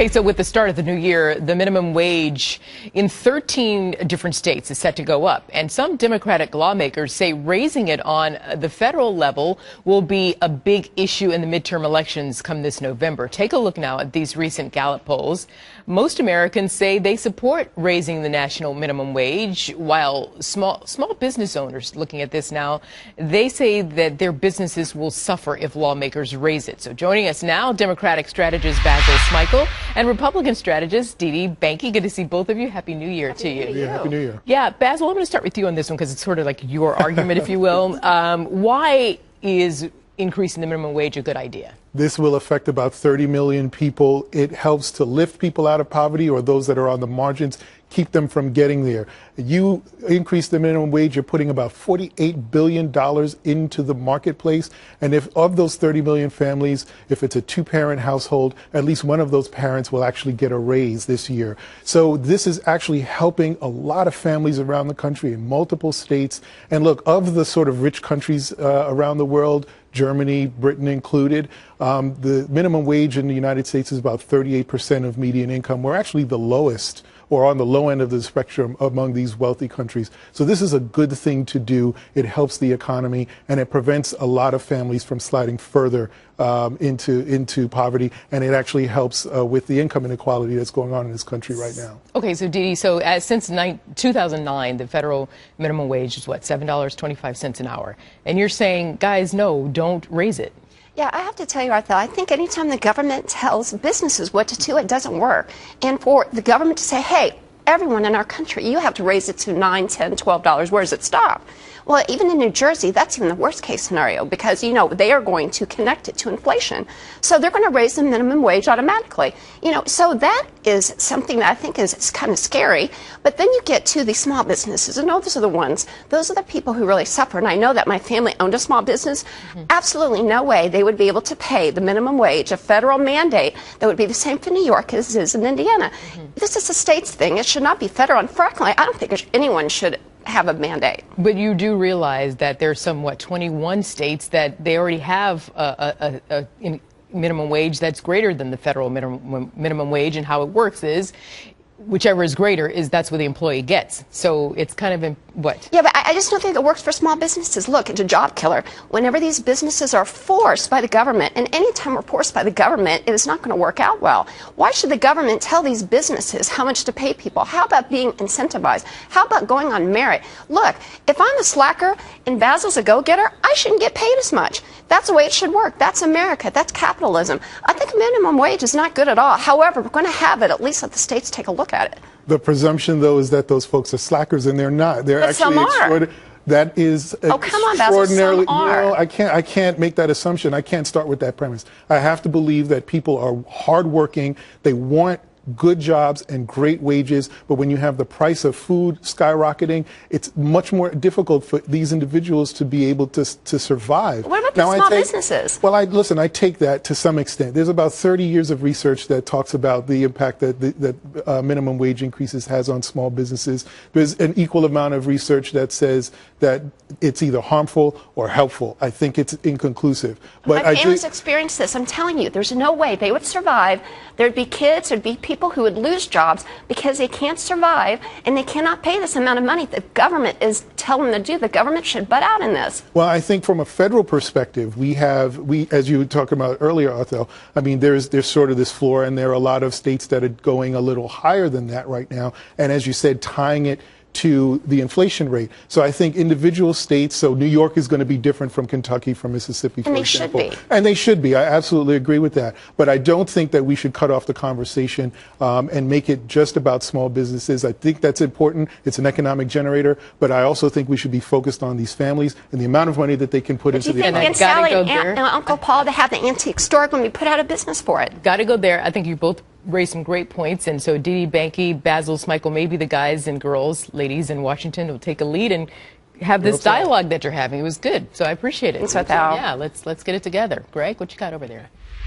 Hey, so with the start of the new year, the minimum wage in 13 different states is set to go up. And some Democratic lawmakers say raising it on the federal level will be a big issue in the midterm elections come this November. Take a look now at these recent Gallup polls. Most Americans say they support raising the national minimum wage, while small business owners, looking at this now, they say that their businesses will suffer if lawmakers raise it. So joining us now, Democratic strategist Basil Smikle and Republican strategist Dee Banky. Good to see both of you. Happy New Year to you. Yeah, Happy New Year. Yeah, Basil, I'm going to start with you on this one because it's sort of like your argument, if you will. Why is increasing the minimum wage a good idea? This will affect about 30 million people. It helps to lift people out of poverty or those that are on the margins, keep them from getting there. You increase the minimum wage, you're putting about $48 billion into the marketplace. And if of those 30 million families, if it's a two-parent household, at least one of those parents will actually get a raise this year. So this is actually helping a lot of families around the country in multiple states. And look, of the sort of rich countries around the world, Germany, Britain included, the minimum wage in the United States is about 38% of median income. We're actually the lowest, or on the low end of the spectrum, among these wealthy countries. So this is a good thing to do. It helps the economy, and it prevents a lot of families from sliding further into poverty, and it actually helps with the income inequality that's going on in this country right now. Okay, so Dee, since 2009, the federal minimum wage is what, $7.25 an hour, and you're saying, guys, no, don't raise it. Yeah, I have to tell you, Arthur, I think anytime the government tells businesses what to do, it doesn't work. And for the government to say, hey, everyone in our country, you have to raise it to $9, $10, $12, where does it stop? Well, even in New Jersey, that's even the worst case scenario because, you know, they are going to connect it to inflation. So they're going to raise the minimum wage automatically. You know, so that is something that I think is kind of scary. But then you get to the small businesses, and those are the people who really suffer. And I know that my family owned a small business. Absolutely no way they would be able to pay the minimum wage, a federal mandate that would be the same for New York as it is in Indiana. This is a state's thing. It should not be federal. And frankly, I don't think anyone should have a mandate. But you do realize that there's some, 21 states that they already have a minimum wage that's greater than the federal minimum wage, and how it works is whichever is greater is that's what the employee gets. So it's kind of what? Yeah, but I just don't think it works for small businesses. Look, it's a job killer. Whenever these businesses are forced by the government, and anytime we're forced by the government, it is not going to work out well. Why should the government tell these businesses how much to pay people? How about being incentivized? How about going on merit? Look, if I'm a slacker and Basil's a go-getter, I shouldn't get paid as much. That's the way it should work. That's America. That's capitalism. I think minimum wage is not good at all. However, we're going to have it. At least let the states take a look at it. The presumption, though, is that those folks are slackers, and they're not. They're actually extraordinary. That is extraordinarily. No, I can't make that assumption. I can't start with that premise. I have to believe that people are hardworking. They want good jobs and great wages, but when you have the price of food skyrocketing, it's much more difficult for these individuals to be able to survive. What about the small businesses? Well, I take that to some extent. There's about 30 years of research that talks about the impact that minimum wage increases has on small businesses. There's an equal amount of research that says that it's either harmful or helpful. I think it's inconclusive. But my family's experienced this. I'm telling you, there's no way they would survive. There'd be kids, there'd be people who would lose jobs because they can't survive and they cannot pay this amount of money the government is telling them to do. The government should butt out in this. Well, I think from a federal perspective, we as you were talking about earlier, Arthur, I mean, there's sort of this floor, and there are a lot of states that are going a little higher than that right now. And as you said, tying it to the inflation rate. So I think individual states, so New York is going to be different from Kentucky, from Mississippi, for example. And they should be. I absolutely agree with that. But I don't think that we should cut off the conversation and make it just about small businesses. I think that's important. It's an economic generator. But I also think we should be focused on these families and the amount of money that they can put into the economy. And Sally and Uncle Paul to have the antique store when we put out a business for it. Got to go there. I think you both raised some great points, and so Dee Banky, Basil Smikle, maybe the guys and girls, ladies in Washington will take a lead and have this dialogue that you're having. It was good, so I appreciate it. Thanks, Rathel. Yeah, let's get it together. Greg, what you got over there?